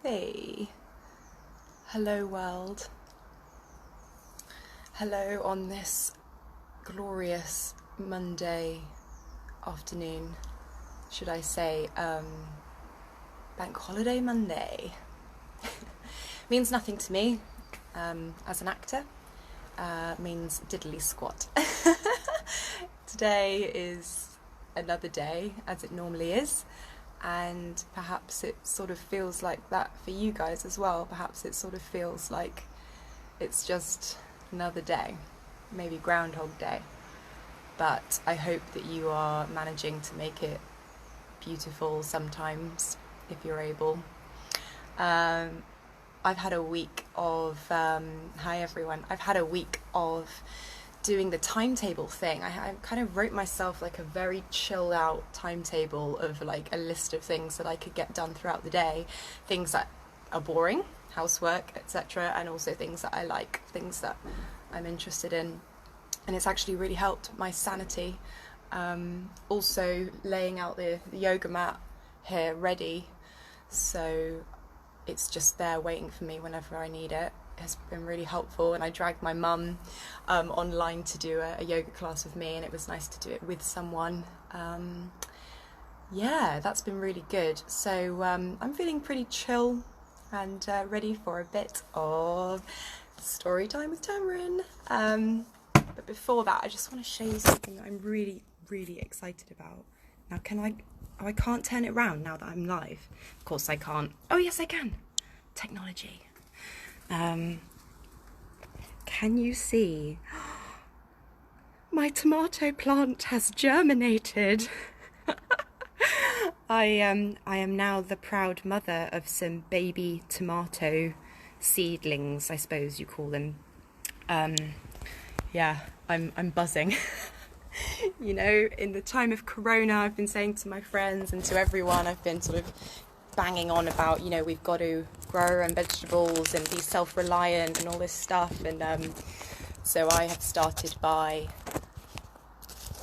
Hey, hello world. Hello on this glorious Monday afternoon. Should I say Bank Holiday Monday? Means nothing to me as an actor. Means diddly squat. Today is another day, as it normally is. And perhaps it sort of feels like that for you guys as well. Perhaps it sort of feels like it's just another day, maybe Groundhog Day. But I hope that you are managing to make it beautiful sometimes, if you're able. I've had a week of, hi everyone, I've had a week of doing the timetable thing. I kind of wrote myself like a very chilled out timetable of like a list of things that I could get done throughout the day, things that are boring, housework, etc., and also things that I like, things that I'm interested in. And it's actually really helped my sanity. Also laying out the yoga mat here ready, so it's just there waiting for me whenever I need it. Has been really helpful, and I dragged my mum online to do a yoga class with me, and it was nice to do it with someone. Yeah, that's been really good. So I'm feeling pretty chill and ready for a bit of story time with Tamarin. But before that, I just want to show you something that I'm really, really excited about. Now, can I... Oh, I can't turn it round now that I'm live. Of course I can't. Oh, yes, I can. Technology. Can you see? My tomato plant has germinated. I am now the proud mother of some baby tomato seedlings, I suppose you call them. Yeah, I'm buzzing. You know, in the time of Corona, I've been saying to my friends and to everyone, I've been sort of banging on about, you know, we've got to grow our own vegetables and be self-reliant and all this stuff. And so I have started by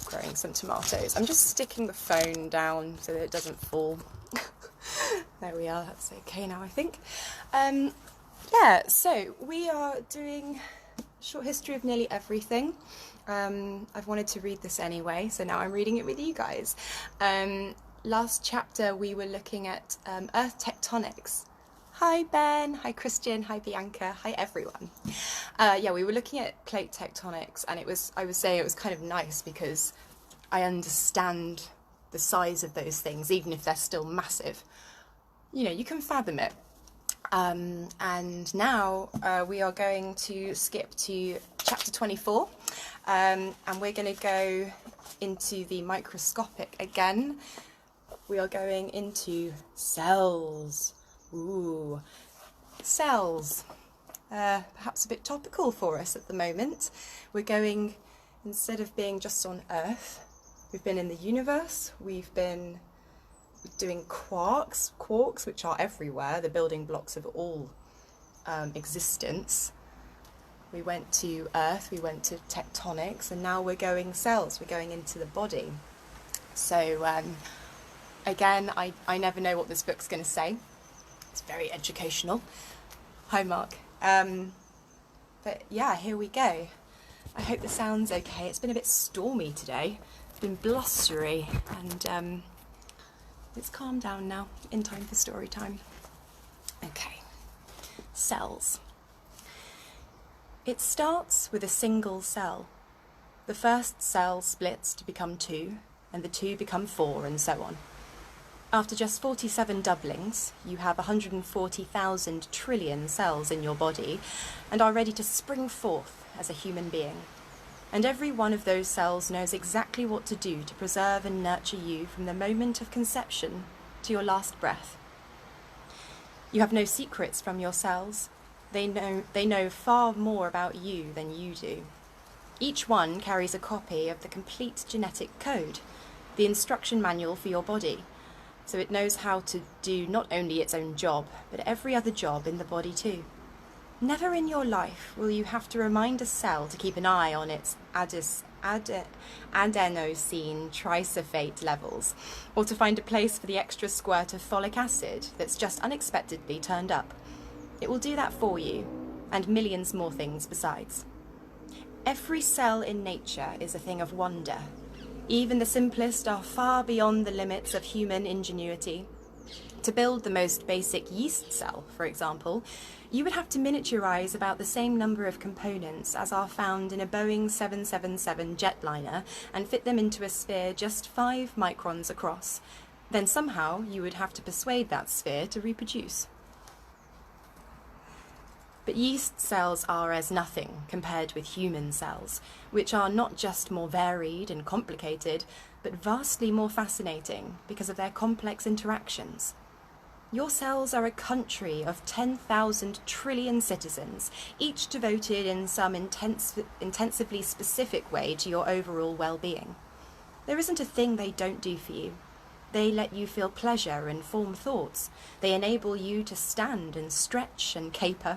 growing some tomatoes. I'm just sticking the phone down so that it doesn't fall. There we are, that's okay now, I think. Yeah, so we are doing a short history of nearly everything. I've wanted to read this anyway, so now I'm reading it with you guys. Last chapter we were looking at Earth tectonics. Hi Ben, hi Christian, hi Bianca, hi everyone. Yeah, we were looking at plate tectonics, and I would say it was kind of nice because I understand the size of those things, even if they're still massive. You know, you can fathom it. And now we are going to skip to chapter 24, and we're going to go into the microscopic again. We are going into cells. Ooh, cells. Perhaps a bit topical for us at the moment. We're going, instead of being just on Earth, we've been in the universe, we've been doing quarks, which are everywhere, the building blocks of all existence. We went to Earth, we went to tectonics, and now we're going cells, we're going into the body. So again, I never know what this book's going to say. It's very educational. Hi Mark. But yeah, here we go. I hope the sound's okay. It's been a bit stormy today. It's been blustery, and it's calmed down now, in time for story time. Okay, cells. It starts with a single cell. The first cell splits to become two, and the two become four, and so on. After just 47 doublings, you have 140,000 trillion cells in your body and are ready to spring forth as a human being. And every one of those cells knows exactly what to do to preserve and nurture you from the moment of conception to your last breath. You have no secrets from your cells. They know far more about you than you do. Each one carries a copy of the complete genetic code, the instruction manual for your body, so it knows how to do not only its own job, but every other job in the body too. Never in your life will you have to remind a cell to keep an eye on its adenosine trisulfate levels, or to find a place for the extra squirt of folic acid that's just unexpectedly turned up. It will do that for you, and millions more things besides. Every cell in nature is a thing of wonder. Even the simplest are far beyond the limits of human ingenuity. To build the most basic yeast cell, for example, you would have to miniaturize about the same number of components as are found in a Boeing 777 jetliner and fit them into a sphere just 5 microns across. Then somehow you would have to persuade that sphere to reproduce. But yeast cells are as nothing compared with human cells, which are not just more varied and complicated, but vastly more fascinating because of their complex interactions. Your cells are a country of 10,000 trillion citizens, each devoted in some intensively specific way to your overall well-being. There isn't a thing they don't do for you. They let you feel pleasure and form thoughts. They enable you to stand and stretch and caper.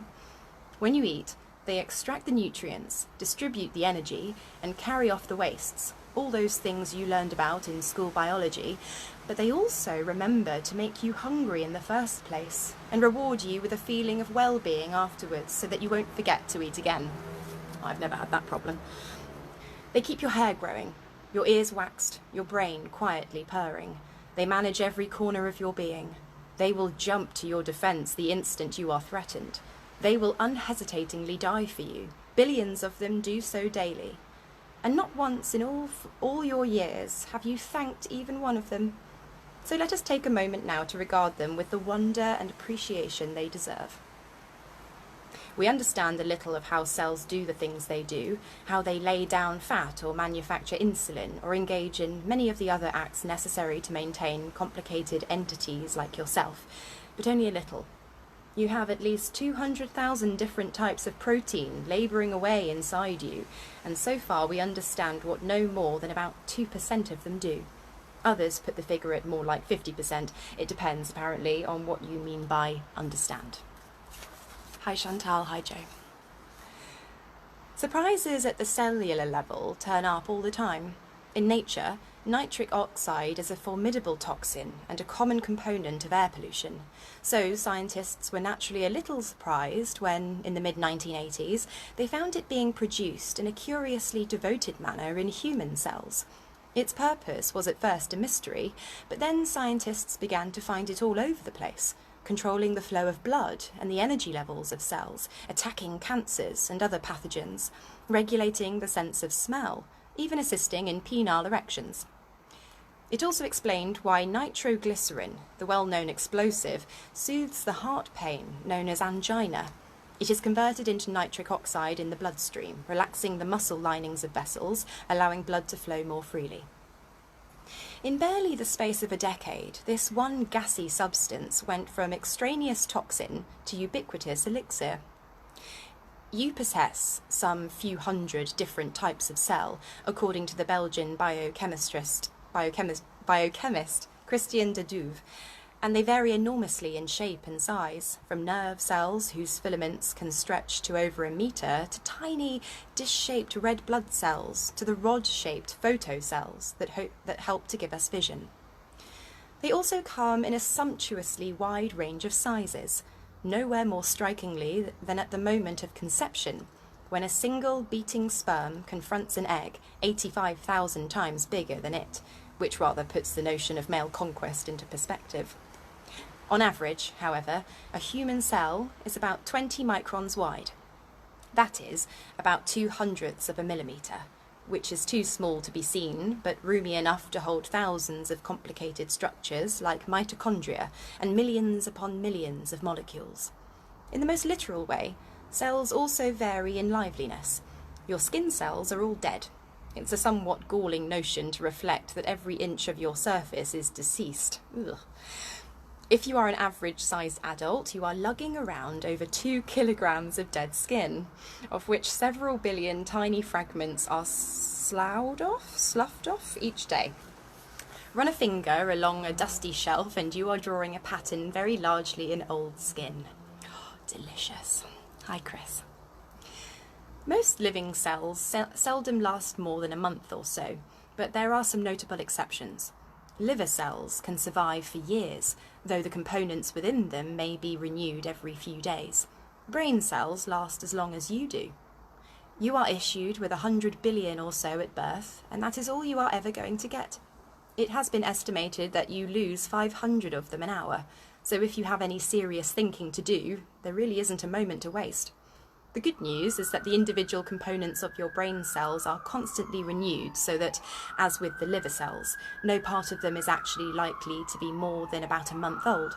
When you eat, they extract the nutrients, distribute the energy, and carry off the wastes, all those things you learned about in school biology, but they also remember to make you hungry in the first place and reward you with a feeling of well-being afterwards so that you won't forget to eat again. I've never had that problem. They keep your hair growing, your ears waxed, your brain quietly purring. They manage every corner of your being. They will jump to your defense the instant you are threatened. They will unhesitatingly die for you. Billions of them do so daily. And not once in all your years have you thanked even one of them. So let us take a moment now to regard them with the wonder and appreciation they deserve. We understand a little of how cells do the things they do, how they lay down fat or manufacture insulin or engage in many of the other acts necessary to maintain complicated entities like yourself, but only a little. You have at least 200,000 different types of protein labouring away inside you, and so far we understand what no more than about 2% of them do. Others put the figure at more like 50%. It depends, apparently, on what you mean by understand. Hi Chantal, hi Joe. Surprises at the cellular level turn up all the time. In nature, nitric oxide is a formidable toxin and a common component of air pollution. So scientists were naturally a little surprised when, in the mid-1980s, they found it being produced in a curiously devoted manner in human cells. Its purpose was at first a mystery, but then scientists began to find it all over the place, controlling the flow of blood and the energy levels of cells, attacking cancers and other pathogens, regulating the sense of smell, even assisting in penile erections. It also explained why nitroglycerin, the well-known explosive, soothes the heart pain known as angina. It is converted into nitric oxide in the bloodstream, relaxing the muscle linings of vessels, allowing blood to flow more freely. In barely the space of a decade, this one gassy substance went from extraneous toxin to ubiquitous elixir. You possess some few hundred different types of cell, according to the Belgian biochemist Christian de Duve, and they vary enormously in shape and size, from nerve cells whose filaments can stretch to over 1 meter to tiny dish-shaped red blood cells to the rod-shaped photocells that help to give us vision. They also come in a sumptuously wide range of sizes, nowhere more strikingly than at the moment of conception, when a single beating sperm confronts an egg 85,000 times bigger than it, which rather puts the notion of male conquest into perspective. On average, however, a human cell is about 20 microns wide. That is, about 0.02 of a millimetre, which is too small to be seen, but roomy enough to hold thousands of complicated structures like mitochondria and millions upon millions of molecules. In the most literal way, cells also vary in liveliness. Your skin cells are all dead. It's a somewhat galling notion to reflect that every inch of your surface is deceased. Ugh. If you are an average-sized adult, you are lugging around over 2 kilograms of dead skin, of which several billion tiny fragments are sloughed off each day. Run a finger along a dusty shelf and you are drawing a pattern very largely in old skin. Oh, delicious. Hi, Chris. Most living cells seldom last more than a month or so, but there are some notable exceptions. Liver cells can survive for years, though the components within them may be renewed every few days. Brain cells last as long as you do. You are issued with 100 billion or so at birth, and that is all you are ever going to get. It has been estimated that you lose 500 of them an hour, so if you have any serious thinking to do, there really isn't a moment to waste. The good news is that the individual components of your brain cells are constantly renewed so that, as with the liver cells, no part of them is actually likely to be more than about a month old.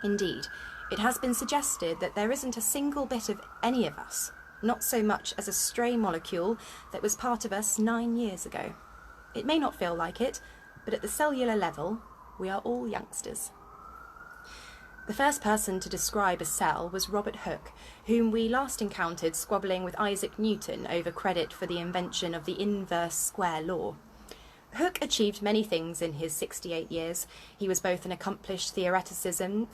Indeed, it has been suggested that there isn't a single bit of any of us, not so much as a stray molecule, that was part of us 9 years ago. It may not feel like it, but at the cellular level, we are all youngsters. The first person to describe a cell was Robert Hooke, whom we last encountered squabbling with Isaac Newton over credit for the invention of the inverse square law. Hooke achieved many things in his 68 years. He was both an accomplished theoretician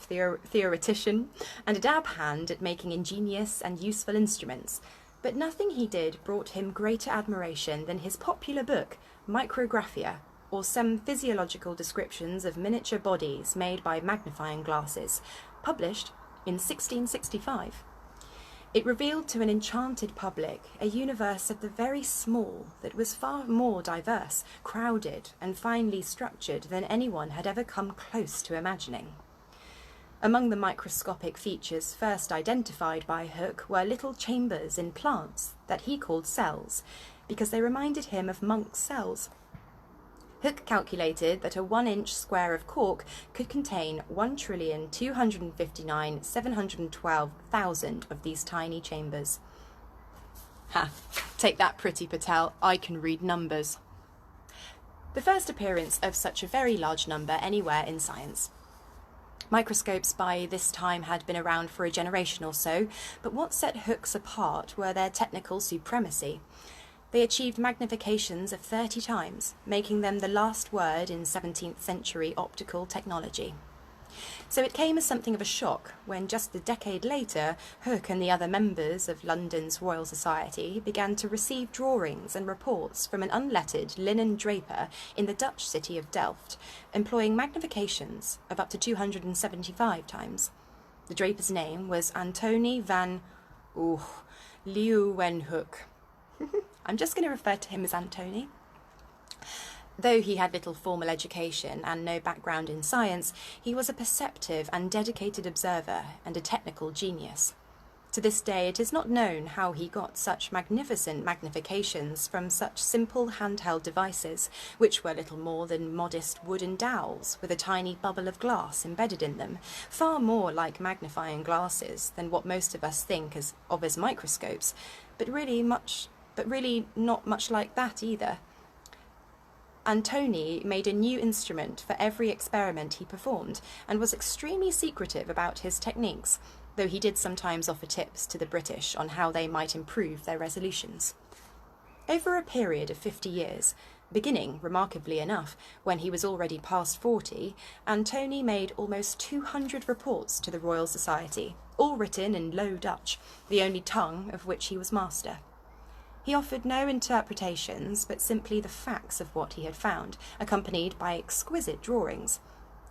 and a dab hand at making ingenious and useful instruments. But nothing he did brought him greater admiration than his popular book, Micrographia, or Some Physiological Descriptions of Miniature Bodies Made by Magnifying Glasses, published in 1665. It revealed to an enchanted public a universe of the very small that was far more diverse, crowded, and finely structured than anyone had ever come close to imagining. Among the microscopic features first identified by Hooke were little chambers in plants that he called cells, because they reminded him of monks' cells. Hooke calculated that a 1-inch square of cork could contain 1,259,712,000 of these tiny chambers. Ha! Take that, Priti Patel, I can read numbers. The first appearance of such a very large number anywhere in science. Microscopes by this time had been around for a generation or so, but what set Hooke's apart were their technical supremacy. They achieved magnifications of 30 times, making them the last word in 17th century optical technology. So it came as something of a shock when just a decade later, Hooke and the other members of London's Royal Society began to receive drawings and reports from an unlettered linen draper in the Dutch city of Delft, employing magnifications of up to 275 times. The draper's name was Antony van Leeuwenhoek. I'm just going to refer to him as Antony. Though he had little formal education and no background in science, he was a perceptive and dedicated observer and a technical genius. To this day, it is not known how he got such magnificent magnifications from such simple handheld devices, which were little more than modest wooden dowels with a tiny bubble of glass embedded in them, far more like magnifying glasses than what most of us think of as microscopes, but really not much like that either. Antony made a new instrument for every experiment he performed and was extremely secretive about his techniques, though he did sometimes offer tips to the British on how they might improve their resolutions. Over a period of 50 years, beginning, remarkably enough, when he was already past 40, Antony made almost 200 reports to the Royal Society, all written in Low Dutch, the only tongue of which he was master. He offered no interpretations, but simply the facts of what he had found, accompanied by exquisite drawings.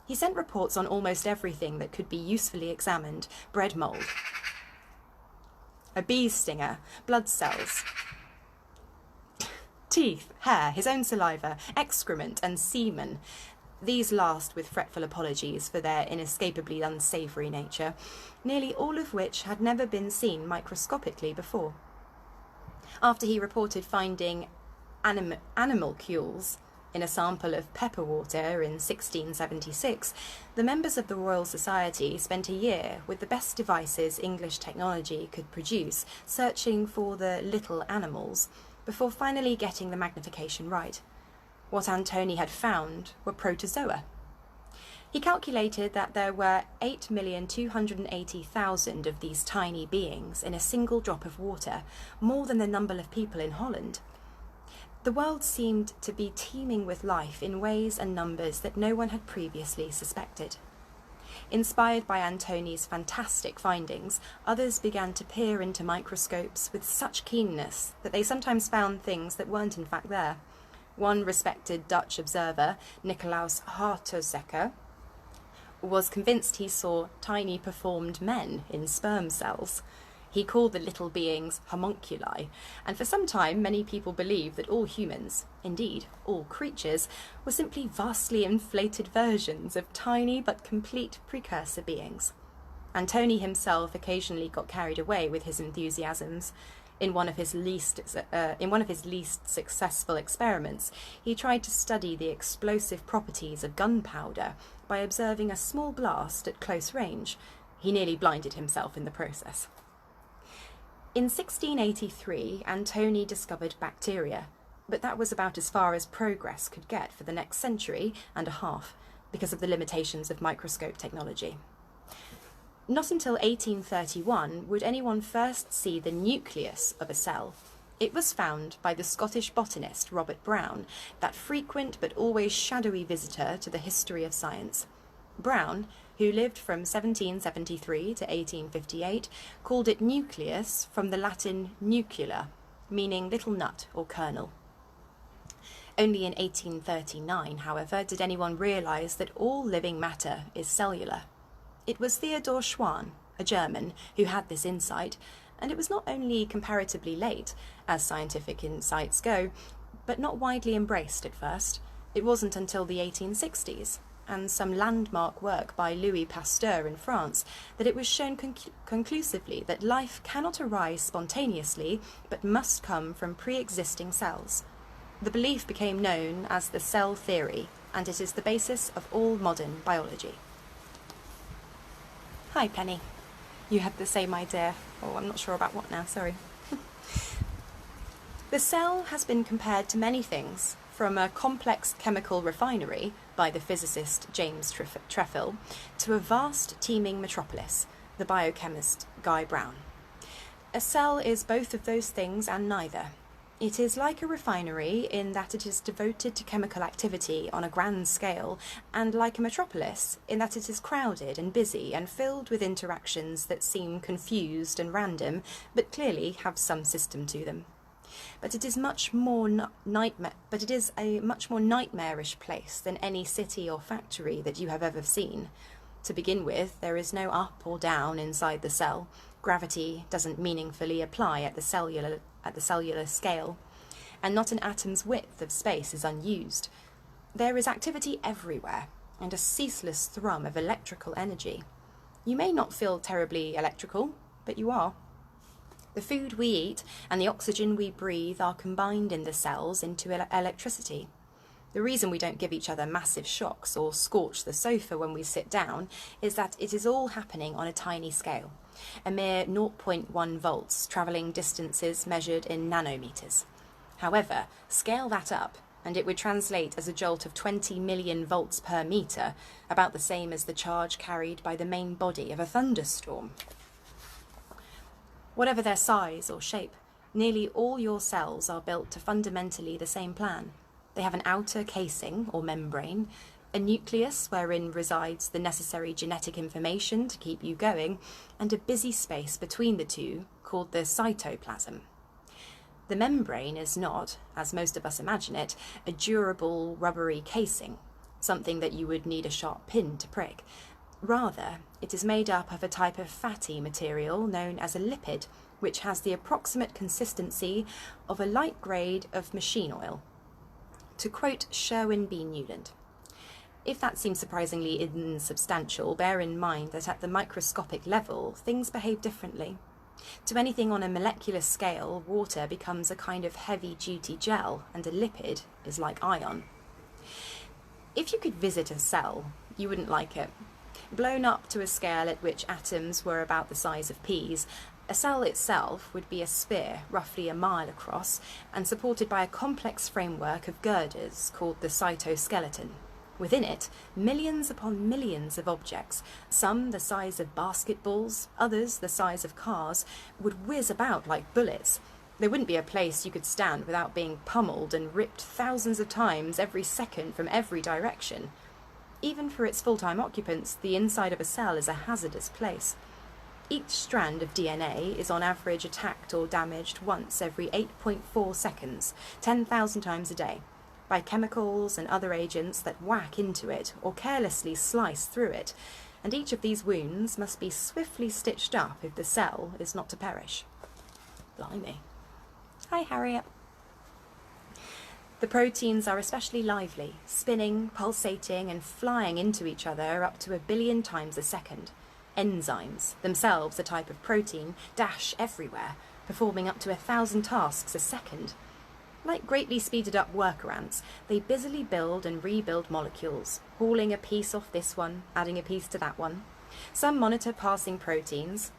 He sent reports on almost everything that could be usefully examined: bread mould, a bee's stinger, blood cells, teeth, hair, his own saliva, excrement, and semen. These last with fretful apologies for their inescapably unsavoury nature, nearly all of which had never been seen microscopically before. After he reported finding animalcules in a sample of pepper water in 1676, the members of the Royal Society spent a year with the best devices English technology could produce, searching for the little animals, before finally getting the magnification right. What Antony had found were protozoa. He calculated that there were 8,280,000 of these tiny beings in a single drop of water, more than the number of people in Holland. The world seemed to be teeming with life in ways and numbers that no one had previously suspected. Inspired by Antoni's fantastic findings, others began to peer into microscopes with such keenness that they sometimes found things that weren't in fact there. One respected Dutch observer, Nicolaus Hartozeka, was convinced he saw tiny performed men in sperm cells. He called the little beings homunculi, and for some time many people believed that all humans, indeed all creatures, were simply vastly inflated versions of tiny but complete precursor beings. Antony himself occasionally got carried away with his enthusiasms. In one of his least successful experiments, he tried to study the explosive properties of gunpowder by observing a small blast at close range. He nearly blinded himself in the process. In 1683, Antony discovered bacteria, but that was about as far as progress could get for the next century and a half, because of the limitations of microscope technology. Not until 1831 would anyone first see the nucleus of a cell. It was found by the Scottish botanist Robert Brown, that frequent but always shadowy visitor to the history of science. Brown, who lived from 1773 to 1858, called it nucleus from the Latin nucula, meaning little nut or kernel. Only in 1839, however, did anyone realise that all living matter is cellular. It was Theodor Schwann, a German, who had this insight, and it was not only comparatively late, as scientific insights go, but not widely embraced at first. It wasn't until the 1860s, and some landmark work by Louis Pasteur in France, that it was shown conclusively that life cannot arise spontaneously, but must come from pre-existing cells. The belief became known as the cell theory, and it is the basis of all modern biology. Hi, Penny. You had the same idea. Oh, I'm not sure about what now, sorry. The cell has been compared to many things, from a complex chemical refinery by the physicist James Trefil to a vast teeming metropolis, the biochemist Guy Brown. A cell is both of those things and neither. It is like a refinery in that it is devoted to chemical activity on a grand scale, and like a metropolis in that it is crowded and busy and filled with interactions that seem confused and random, but clearly have some system to them. But it is a much more nightmarish place than any city or factory that you have ever seen. To begin with, there is no up or down inside the cell. Gravity doesn't meaningfully apply at the cellular scale, and not an atom's width of space is unused. There is activity everywhere, and a ceaseless thrum of electrical energy. You may not feel terribly electrical, but you are. The food we eat and the oxygen we breathe are combined in the cells into electricity. The reason we don't give each other massive shocks or scorch the sofa when we sit down is that it is all happening on a tiny scale, a mere 0.1 volts, travelling distances measured in nanometers. However, scale that up, and it would translate as a jolt of 20 million volts per metre, about the same as the charge carried by the main body of a thunderstorm. Whatever their size or shape, nearly all your cells are built to fundamentally the same plan. They have an outer casing or membrane, a nucleus wherein resides the necessary genetic information to keep you going, and a busy space between the two called the cytoplasm. The membrane is not, as most of us imagine it, a durable rubbery casing, something that you would need a sharp pin to prick. Rather, it is made up of a type of fatty material known as a lipid, which has the approximate consistency of a light grade of machine oil. To quote Sherwin B. Newland, if that seems surprisingly insubstantial, bear in mind that at the microscopic level, things behave differently. To anything on a molecular scale, water becomes a kind of heavy-duty gel, and a lipid is like ion. If you could visit a cell, you wouldn't like it. Blown up to a scale at which atoms were about the size of peas, a cell itself would be a sphere roughly a mile across and supported by a complex framework of girders called the cytoskeleton. Within it, millions upon millions of objects, some the size of basketballs, others the size of cars, would whiz about like bullets. There wouldn't be a place you could stand without being pummeled and ripped thousands of times every second from every direction. Even for its full-time occupants, the inside of a cell is a hazardous place. Each strand of DNA is on average attacked or damaged once every 8.4 seconds, 10,000 times a day, by chemicals and other agents that whack into it or carelessly slice through it, and each of these wounds must be swiftly stitched up if the cell is not to perish. Blimey. Hi, Harriet. The proteins are especially lively, spinning, pulsating, and flying into each other up to 1 billion times a second. Enzymes, themselves a type of protein, dash everywhere, performing up to 1,000 tasks a second. Like greatly speeded up worker ants, they busily build and rebuild molecules, hauling a piece off this one, adding a piece to that one. Some monitor passing proteins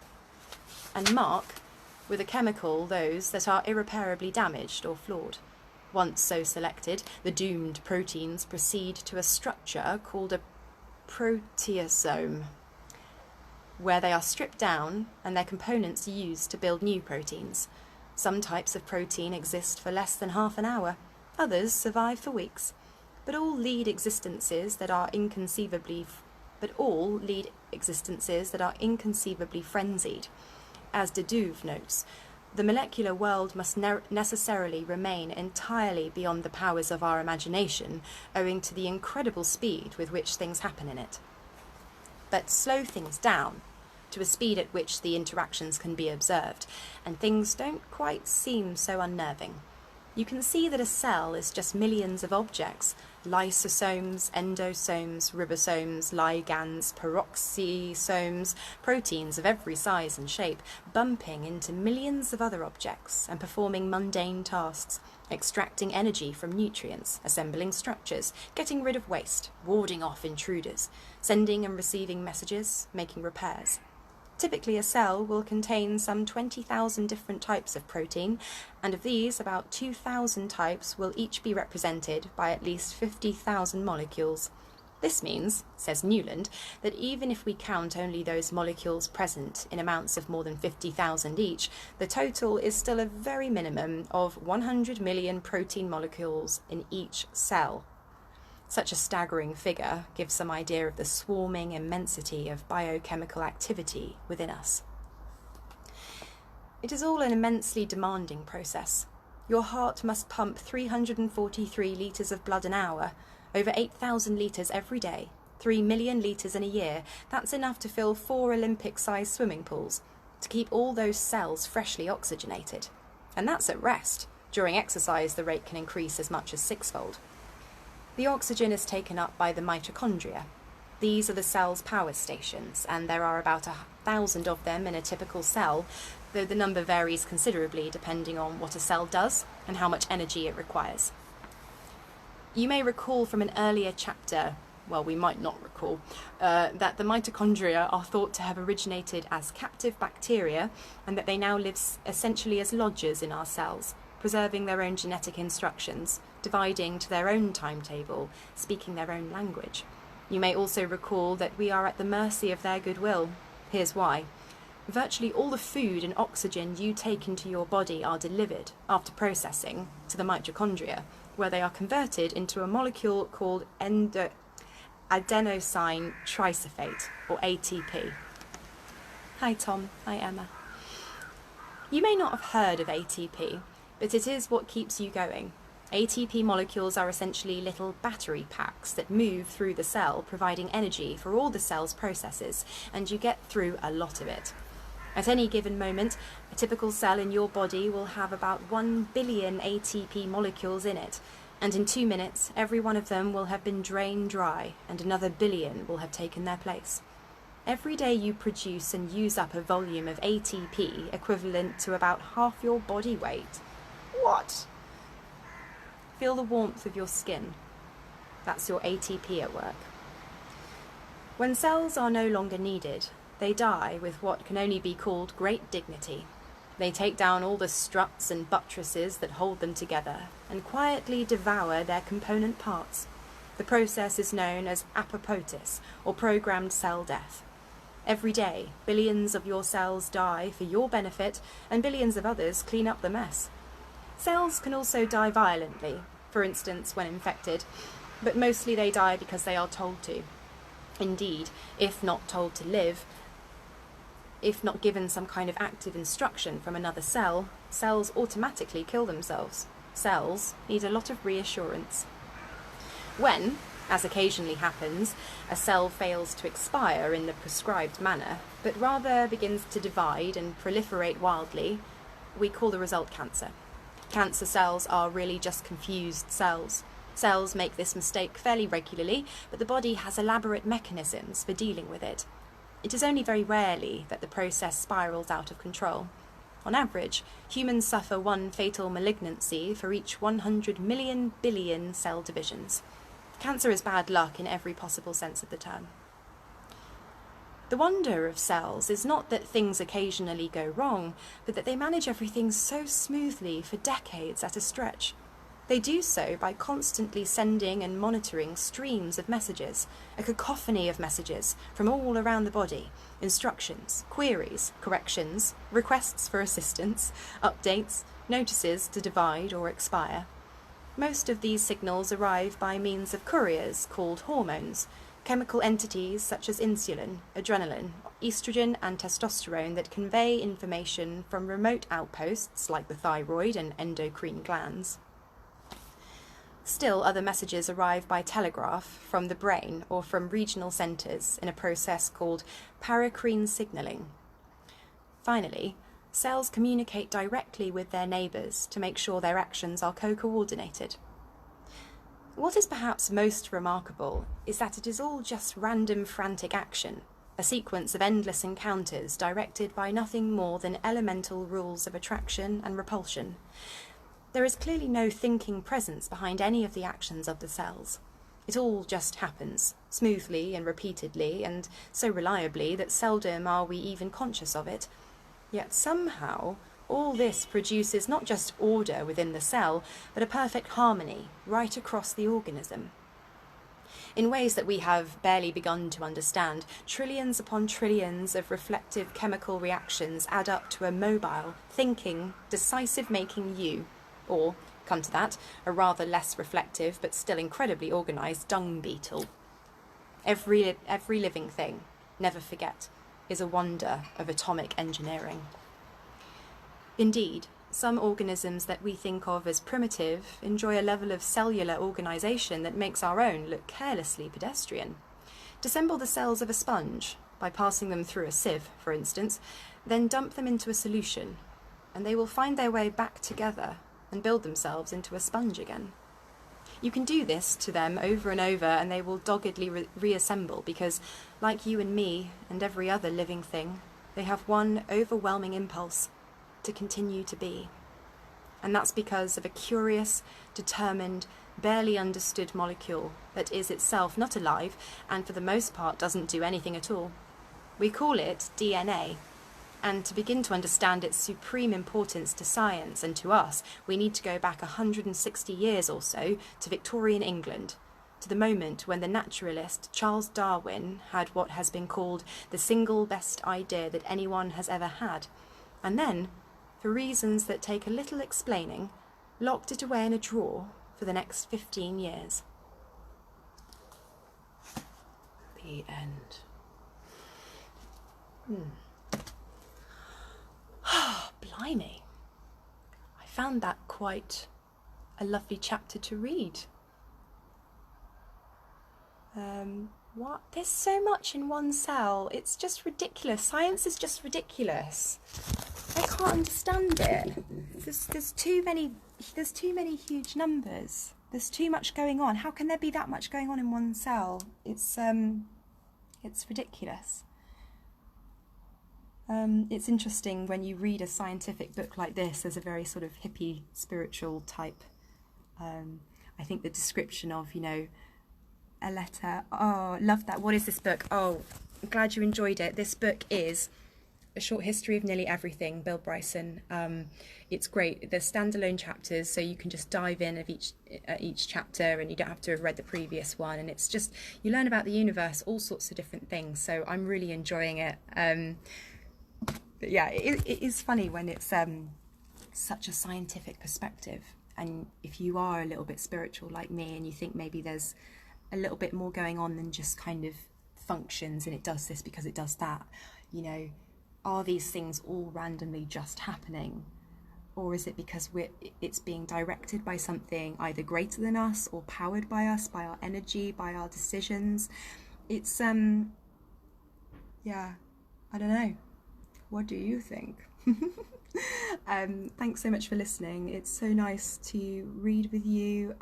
and mark with a chemical those that are irreparably damaged or flawed. Once so selected, the doomed proteins proceed to a structure called a proteasome, where they are stripped down and their components used to build new proteins. Some types of protein exist for less than half an hour, others survive for weeks, but all lead existences that are inconceivably frenzied. As de Duve notes, the molecular world must necessarily remain entirely beyond the powers of our imagination, owing to the incredible speed with which things happen in it. But slow things down to a speed at which the interactions can be observed, and things don't quite seem so unnerving. You can see that a cell is just millions of objects: lysosomes, endosomes, ribosomes, ligands, peroxisomes, proteins of every size and shape, bumping into millions of other objects and performing mundane tasks, extracting energy from nutrients, assembling structures, getting rid of waste, warding off intruders, sending and receiving messages, making repairs. Typically, a cell will contain some 20,000 different types of protein, and of these, about 2,000 types will each be represented by at least 50,000 molecules. This means, says Newland, that even if we count only those molecules present in amounts of more than 50,000 each, the total is still a very minimum of 100 million protein molecules in each cell. Such a staggering figure gives some idea of the swarming immensity of biochemical activity within us. It is all an immensely demanding process. Your heart must pump 343 litres of blood an hour, over 8,000 litres every day, 3 million litres in a year. That's enough to fill 4 Olympic-sized swimming pools, to keep all those cells freshly oxygenated. And that's at rest. During exercise, the rate can increase as much as 6-fold. The oxygen is taken up by the mitochondria. These are the cell's power stations, and there are about 1,000 of them in a typical cell, though the number varies considerably depending on what a cell does and how much energy it requires. You may recall from an earlier chapter, well, we might not recall, that the mitochondria are thought to have originated as captive bacteria, and that they now live essentially as lodgers in our cells, preserving their own genetic instructions, dividing to their own timetable, speaking their own language. You may also recall that we are at the mercy of their goodwill. Here's why. Virtually all the food and oxygen you take into your body are delivered, after processing, to the mitochondria, where they are converted into a molecule called adenosine triphosphate, or ATP. Hi Tom, hi Emma. You may not have heard of ATP, but it is what keeps you going. ATP molecules are essentially little battery packs that move through the cell, providing energy for all the cell's processes, and you get through a lot of it. At any given moment, a typical cell in your body will have about 1 billion ATP molecules in it, and in 2 minutes, every one of them will have been drained dry, and another billion will have taken their place. Every day you produce and use up a volume of ATP equivalent to about half your body weight. What? Feel the warmth of your skin. That's your ATP at work. When cells are no longer needed, they die with what can only be called great dignity. They take down all the struts and buttresses that hold them together and quietly devour their component parts. The process is known as apoptosis, or programmed cell death. Every day, billions of your cells die for your benefit, and billions of others clean up the mess. Cells can also die violently, for instance when infected. but mostly they die because they are told to. Indeed, if not told to live, if not given some kind of active instruction from another cell, cells automatically kill themselves. Cells need a lot of reassurance. When, as occasionally happens, a cell fails to expire in the prescribed manner, but rather begins to divide and proliferate wildly, we call the result cancer. Cancer cells are really just confused cells. Cells make this mistake fairly regularly, but the body has elaborate mechanisms for dealing with it. It is only very rarely that the process spirals out of control. On average, humans suffer one fatal malignancy for each 100 million billion cell divisions. Cancer is bad luck in every possible sense of the term. The wonder of cells is not that things occasionally go wrong, but that they manage everything so smoothly for decades at a stretch. They do so by constantly sending and monitoring streams of messages, a cacophony of messages from all around the body, instructions, queries, corrections, requests for assistance, updates, notices to divide or expire. Most of these signals arrive by means of couriers called hormones, chemical entities such as insulin, adrenaline, estrogen and testosterone that convey information from remote outposts like the thyroid and endocrine glands. Still, other messages arrive by telegraph from the brain or from regional centres in a process called paracrine signalling. Finally, cells communicate directly with their neighbours to make sure their actions are co-coordinated. What is perhaps most remarkable is that it is all just random frantic action, a sequence of endless encounters directed by nothing more than elemental rules of attraction and repulsion. There is clearly no thinking presence behind any of the actions of the cells. It all just happens, smoothly and repeatedly, and so reliably that seldom are we even conscious of it. Yet somehow, all this produces not just order within the cell, but a perfect harmony right across the organism. In ways that we have barely begun to understand, trillions upon trillions of reflective chemical reactions add up to a mobile, thinking, decisive-making you, or, come to that, a rather less reflective but still incredibly organised dung beetle. Every living thing, never forget, is a wonder of atomic engineering. Indeed, some organisms that we think of as primitive enjoy a level of cellular organisation that makes our own look carelessly pedestrian. Disassemble the cells of a sponge, by passing them through a sieve, for instance, then dump them into a solution, and they will find their way back together and build themselves into a sponge again. You can do this to them over and over and they will doggedly reassemble because, like you and me and every other living thing, they have one overwhelming impulse: to continue to be. And that's because of a curious, determined, barely understood molecule that is itself not alive and for the most part doesn't do anything at all. We call it DNA. And to begin to understand its supreme importance to science and to us, we need to go back 160 years or so to Victorian England, to the moment when the naturalist Charles Darwin had what has been called the single best idea that anyone has ever had, and then, for reasons that take a little explaining, locked it away in a drawer for the next 15 years. The end. Blimey. I found that quite a lovely chapter to read. What? There's so much in one cell. It's just ridiculous. Science is just ridiculous. I can't understand it. There's too many huge numbers. There's too much going on. How can there be that much going on in one cell? It's ridiculous. It's interesting when you read a scientific book like this as a very sort of hippie, spiritual type. I think the description of, a letter. Oh, love that. What is this book? Oh, I'm glad you enjoyed it. This book is A Short History of Nearly Everything, Bill Bryson. It's great. There's standalone chapters, so you can just dive in of each chapter and you don't have to have read the previous one. And it's just, you learn about the universe, all sorts of different things. So I'm really enjoying it. But yeah, it is funny when it's such a scientific perspective. and if you are a little bit spiritual like me and you think maybe there's a little bit more going on than just kind of functions and it does this because it does that, you know, are these things all randomly just happening? Or is it because it's being directed by something either greater than us or powered by us, by our energy, by our decisions? It's, yeah, I don't know. What do you think? Thanks so much for listening. It's so nice to read with you.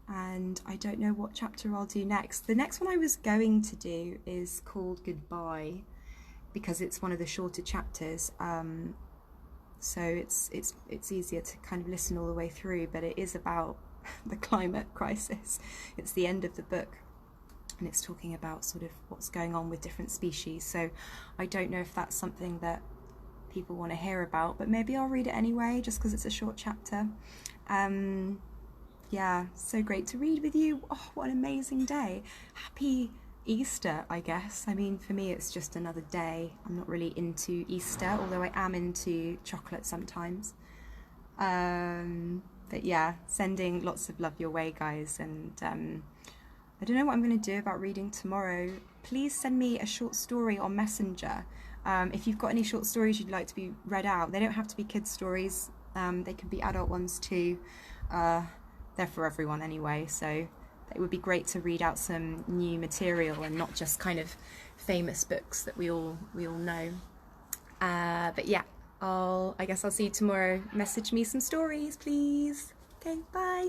And I don't know what chapter I'll do next. The next one I was going to do is called Goodbye, because it's one of the shorter chapters. So it's easier to kind of listen all the way through, but it is about the climate crisis. It's the end of the book, and it's talking about sort of what's going on with different species. So I don't know if that's something that people want to hear about, but maybe I'll read it anyway, just because it's a short chapter. Yeah, so great to read with you. Oh, what an amazing day. Happy Easter, I guess. I mean, for me, it's just another day. I'm not really into Easter, although I am into chocolate sometimes. But yeah, sending lots of love your way, guys. And I don't know what I'm going to do about reading tomorrow. Please send me a short story on Messenger. If you've got any short stories you'd like to be read out, they don't have to be kids' stories. They can be adult ones too. They're for everyone anyway, so it would be great to read out some new material and not just kind of famous books that we all know. But yeah, I guess I'll see you tomorrow. Message me some stories, please. Okay, bye.